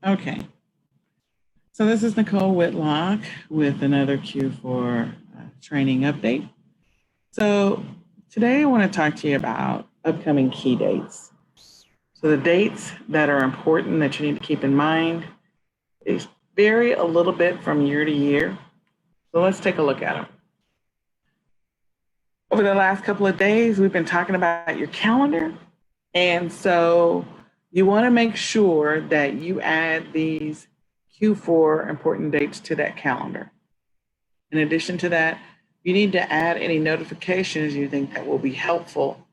Okay, so this is Nicole Whitlock with another Q4 training update. So today I want to talk to you about upcoming key dates. So the dates that are important that you need to keep in mind is vary a little bit from year to year. So let's take a look at them. Over the last couple of days, we've been talking about your calendar. And so you want to make sure that you add these Q4 important dates to that calendar. In addition to that, you need to add any notifications you think that will be helpful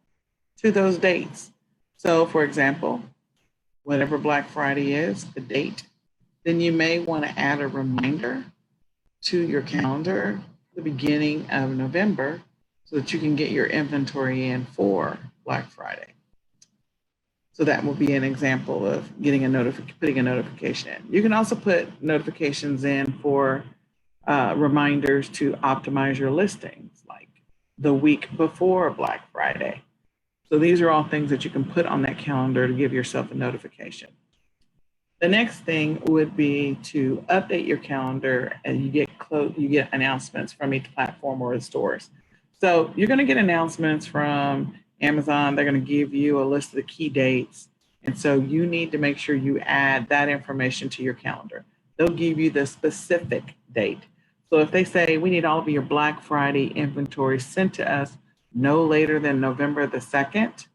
to those dates. So for example, whatever Black Friday is, the date, then you may want to add a reminder to your calendar at the beginning of November so that you can get your inventory in for Black Friday. So that will be an example of getting putting a notification in. You can also put notifications in for reminders to optimize your listings, like the week before Black Friday. So these are all things that you can put on that calendar to give yourself a notification. The next thing would be to update your calendar and you get announcements from each platform or the stores. So you're going to get announcements from Amazon. They're going to give you a list of the key dates. And so you need to make sure you add that information to your calendar. They'll give you the specific date. So if they say we need all of your Black Friday inventory sent to us no later than November the 2nd,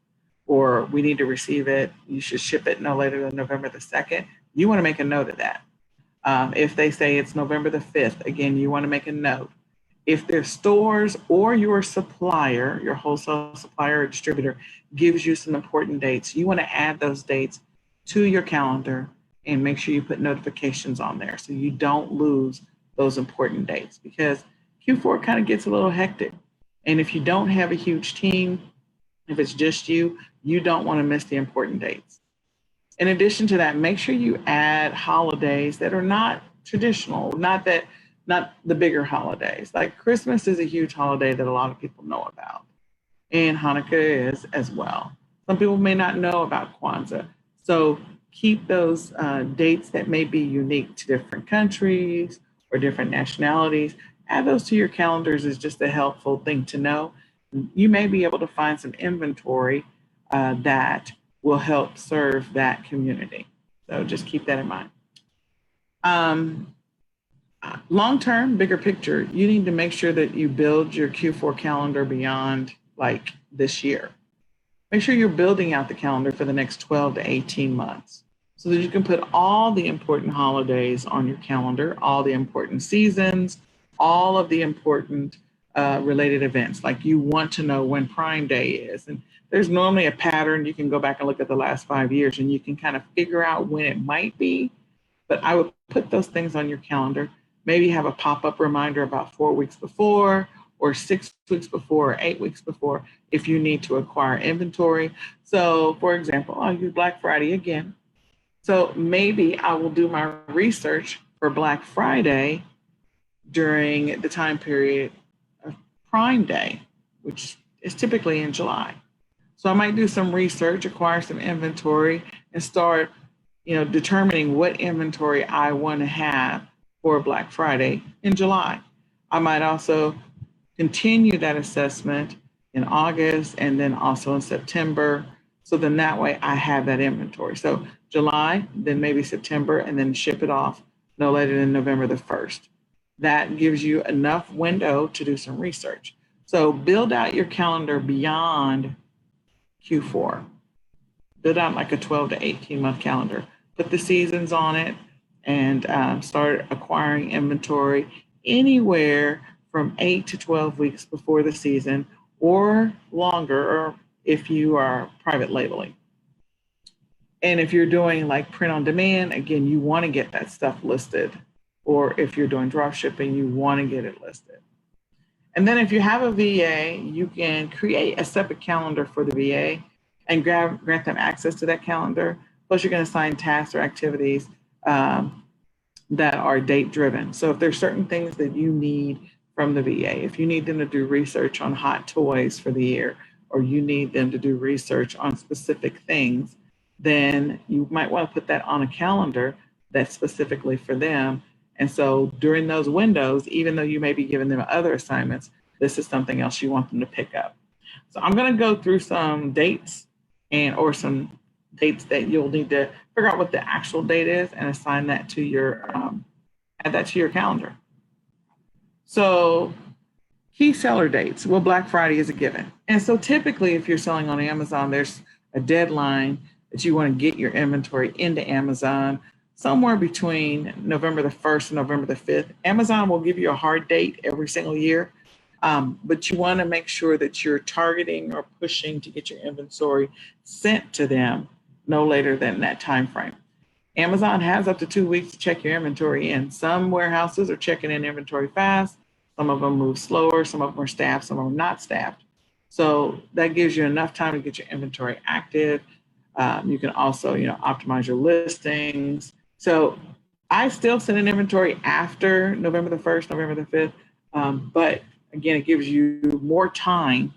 or we need to receive it, you should ship it no later than November the 2nd, you want to make a note of that. If they say it's November the 5th, again, you want to make a note. If their stores or your supplier, your wholesale supplier or distributor gives you some important dates, you want to add those dates to your calendar and make sure you put notifications on there so you don't lose those important dates, because Q4 kind of gets a little hectic. And if you don't have a huge team, if it's just you, you don't want to miss the important dates. In addition to that, make sure you add holidays that are not traditional, not the bigger holidays. Like Christmas is a huge holiday that a lot of people know about, and Hanukkah is as well. Some people may not know about Kwanzaa. So keep those dates that may be unique to different countries or different nationalities. Add those to your calendars is just a helpful thing to know. You may be able to find some inventory that will help serve that community. So just keep that in mind. Long-term, bigger picture, you need to make sure that you build your Q4 calendar beyond like this year. Make sure you're building out the calendar for the next 12 to 18 months so that you can put all the important holidays on your calendar, all the important seasons, all of the important related events. Like you want to know when Prime Day is. And there's normally a pattern. You can go back and look at the last 5 years and you can kind of figure out when it might be. But I would put those things on your calendar. Maybe have a pop-up reminder about 4 weeks before or 6 weeks before or 8 weeks before if you need to acquire inventory. So for example, I'll use Black Friday again. So maybe I will do my research for Black Friday during the time period of Prime Day, which is typically in July. So I might do some research, acquire some inventory, and start, determining what inventory I want to have for Black Friday in July. I might also continue that assessment in August and then also in September. So then that way I have that inventory. So July, then maybe September, and then ship it off no later than November the 1st. That gives you enough window to do some research. So build out your calendar beyond Q4. Build out like a 12 to 18 month calendar. Put the seasons on it and start acquiring inventory anywhere from 8 to 12 weeks before the season or longer, or if you are private labeling. And if you're doing like print on demand, again, you want to get that stuff listed. Or if you're doing drop shipping, you want to get it listed. And then if you have a VA, you can create a separate calendar for the VA and grant them access to that calendar. Plus you're going to assign tasks or activities that are date driven. So if there's certain things that you need from the VA, if you need them to do research on hot toys for the year, or you need them to do research on specific things, then you might want to put that on a calendar that's specifically for them. And so during those windows, even though you may be giving them other assignments, this is something else you want them to pick up. So I'm going to go through some dates or some dates that you'll need to figure out what the actual date is and assign that to add that to your calendar. So key seller dates. Well, Black Friday is a given. And so typically if you're selling on Amazon, there's a deadline that you want to get your inventory into Amazon somewhere between November the 1st and November the 5th. Amazon will give you a hard date every single year, but you want to make sure that you're targeting or pushing to get your inventory sent to them no later than that time frame. Amazon has up to 2 weeks to check your inventory in. Some warehouses are checking in inventory fast. Some of them move slower. Some of them are staffed. Some of them not staffed. So that gives you enough time to get your inventory active. You can also, optimize your listings. So I still send an inventory after November the 1st, November the 5th. But again, it gives you more time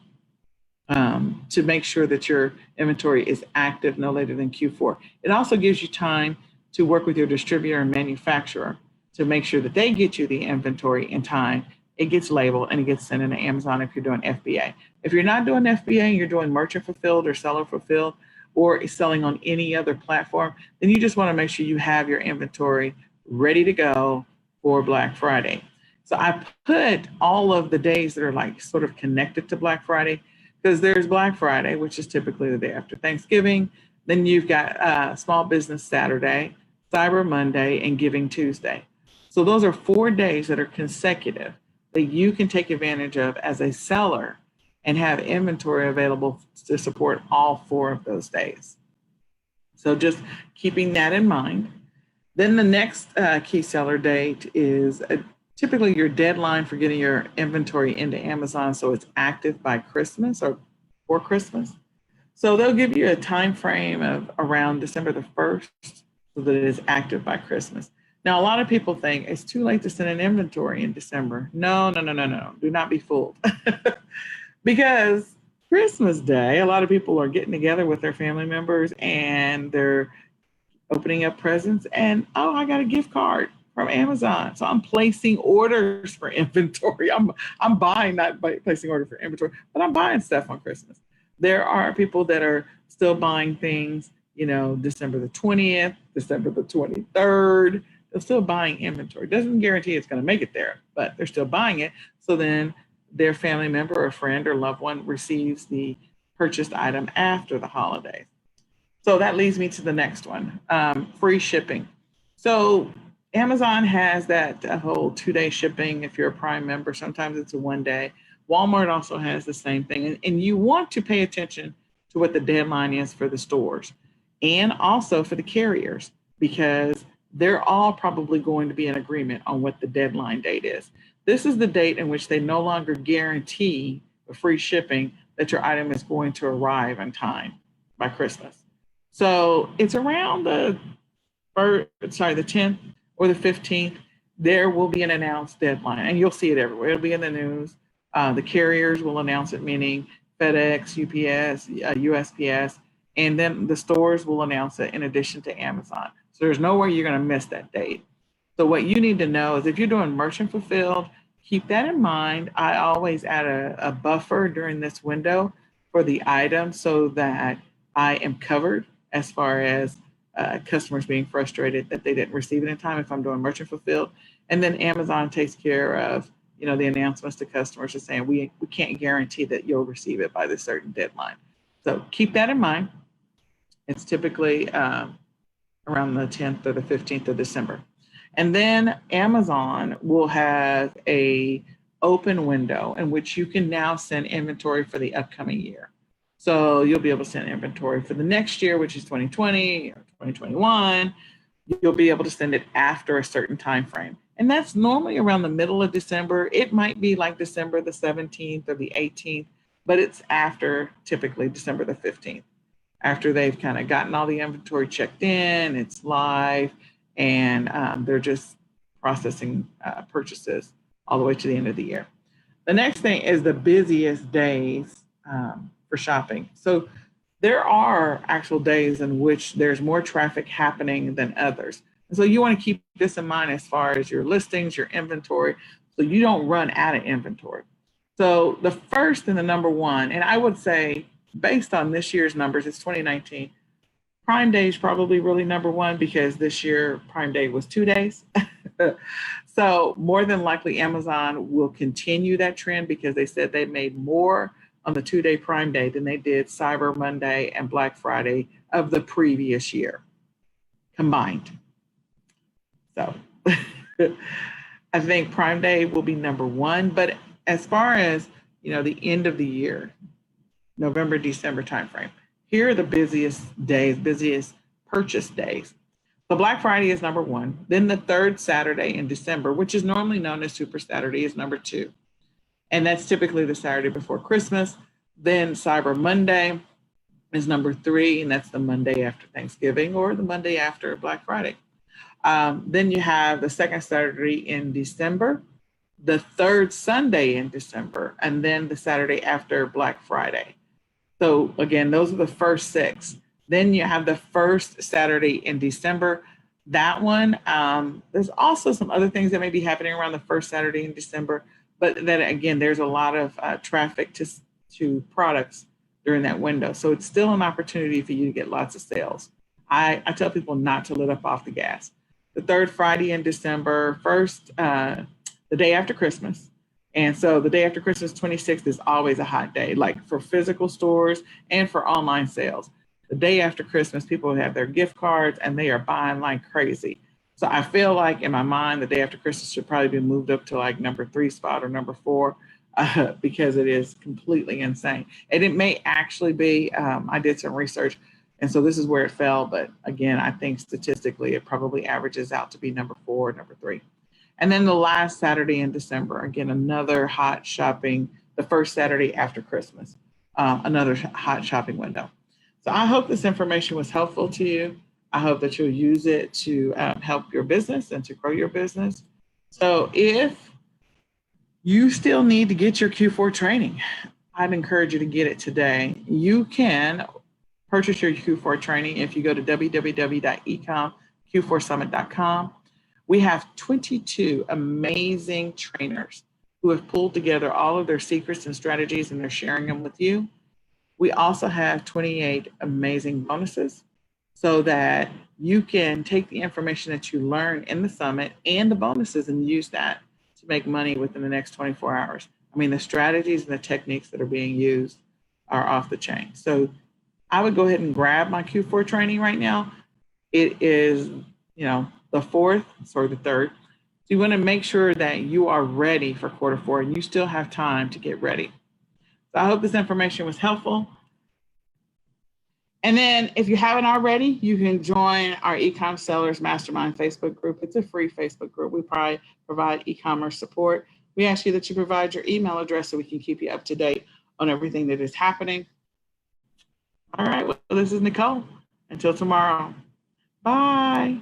to make sure that your inventory is active no later than Q4. It also gives you time to work with your distributor and manufacturer to make sure that they get you the inventory in time. It gets labeled and it gets sent into Amazon if you're doing FBA. If you're not doing FBA and you're doing merchant fulfilled or seller fulfilled or selling on any other platform, then you just want to make sure you have your inventory ready to go for Black Friday. So I put all of the days that are like sort of connected to Black Friday, because there's Black Friday, which is typically the day after Thanksgiving. Then you've got Small Business Saturday, Cyber Monday, and Giving Tuesday. So those are 4 days that are consecutive that you can take advantage of as a seller and have inventory available to support all 4 of those days. So just keeping that in mind. Then the next key seller date is typically your deadline for getting your inventory into Amazon so it's active by Christmas or for Christmas. So they'll give you a time frame of around December the 1st so that it is active by Christmas. Now, a lot of people think it's too late to send an inventory in December. No. Do not be fooled. Because Christmas Day, a lot of people are getting together with their family members and they're opening up presents and, oh, I got a gift card from Amazon. So I'm placing orders for inventory. I'm buying, not placing orders for inventory, but I'm buying stuff on Christmas. There are people that are still buying things, December the 20th, December the 23rd. They're still buying inventory. Doesn't guarantee it's going to make it there, but they're still buying it. So then their family member or friend or loved one receives the purchased item after the holidays. So that leads me to the next one, free shipping. So Amazon has that whole 2-day shipping if you're a Prime member. Sometimes it's a 1 day. Walmart also has the same thing. And you want to pay attention to what the deadline is for the stores and also for the carriers, because they're all probably going to be in agreement on what the deadline date is. This is the date in which they no longer guarantee the free shipping that your item is going to arrive in time by Christmas. So it's around the 10th or the 15th, there will be an announced deadline, and you'll see it everywhere. It'll be in the news. The carriers will announce it, meaning FedEx, UPS, USPS, and then the stores will announce it in addition to Amazon. So there's no way you're going to miss that date. So what you need to know is if you're doing merchant fulfilled, keep that in mind. I always add a buffer during this window for the item so that I am covered as far as customers being frustrated that they didn't receive it in time if I'm doing merchant fulfilled. And then Amazon takes care of, the announcements to customers just saying we can't guarantee that you'll receive it by this certain deadline. So keep that in mind. It's typically around the 10th or the 15th of December. And then Amazon will have a open window in which you can now send inventory for the upcoming year. So you'll be able to send inventory for the next year, which is 2020 or 2021. You'll be able to send it after a certain time frame. And that's normally around the middle of December. It might be like December the 17th or the 18th, but it's after typically December the 15th. After they've kind of gotten all the inventory checked in, it's live, and they're just processing purchases all the way to the end of the year. The next thing is the busiest days for shopping. So there are actual days in which there's more traffic happening than others. So you want to keep this in mind as far as your listings, your inventory, so you don't run out of inventory. So the first and the number one, and I would say based on this year's numbers, it's 2019, Prime Day is probably really number one because this year Prime Day was 2 days. So more than likely Amazon will continue that trend because they said they made more on the 2-day Prime Day than they did Cyber Monday and Black Friday of the previous year combined. So I think Prime Day will be number one. But as far as, the end of the year, November, December timeframe, here are the busiest days, busiest purchase days. So Black Friday is number one. Then the third Saturday in December, which is normally known as Super Saturday, is number two. And that's typically the Saturday before Christmas. Then Cyber Monday is number three, and that's the Monday after Thanksgiving or the Monday after Black Friday. Then you have the second Saturday in December, the third Sunday in December, and then the Saturday after Black Friday. So again, those are the first six. Then you have the first Saturday in December. That one, there's also some other things that may be happening around the first Saturday in December, but then again, there's a lot of traffic to products during that window. So it's still an opportunity for you to get lots of sales. I tell people not to let up off the gas. The third Friday in December, first, the day after Christmas. And so the day after Christmas, 26th, is always a hot day, like for physical stores and for online sales. The day after Christmas, people have their gift cards and they are buying like crazy. So I feel like in my mind, the day after Christmas should probably be moved up to like number 3 spot or number 4 because it is completely insane. And it may actually be, I did some research, and so this is where it fell. But again, I think statistically, it probably averages out to be number 4 or number 3. And then the last Saturday in December, again, another hot shopping, the first Saturday after Christmas, another hot shopping window. So I hope this information was helpful to you. I hope that you'll use it to help your business and to grow your business. So if you still need to get your Q4 training, I'd encourage you to get it today. You can purchase your Q4 training if you go to www.ecom-q4summit.com. We have 22 amazing trainers who have pulled together all of their secrets and strategies, and they're sharing them with you. We also have 28 amazing bonuses so that you can take the information that you learn in the summit and the bonuses and use that to make money within the next 24 hours. I mean, the strategies and the techniques that are being used are off the chain. So I would go ahead and grab my Q4 training right now. It is, the 4th or the 3rd. So you want to make sure that you are ready for Q4 and you still have time to get ready. So I hope this information was helpful. And then if you haven't already, you can join our eCom Sellers Mastermind Facebook group. It's a free Facebook group. We provide e-commerce support. We ask you that you provide your email address so we can keep you up to date on everything that is happening. All right, well, this is Nicole. Until tomorrow, bye.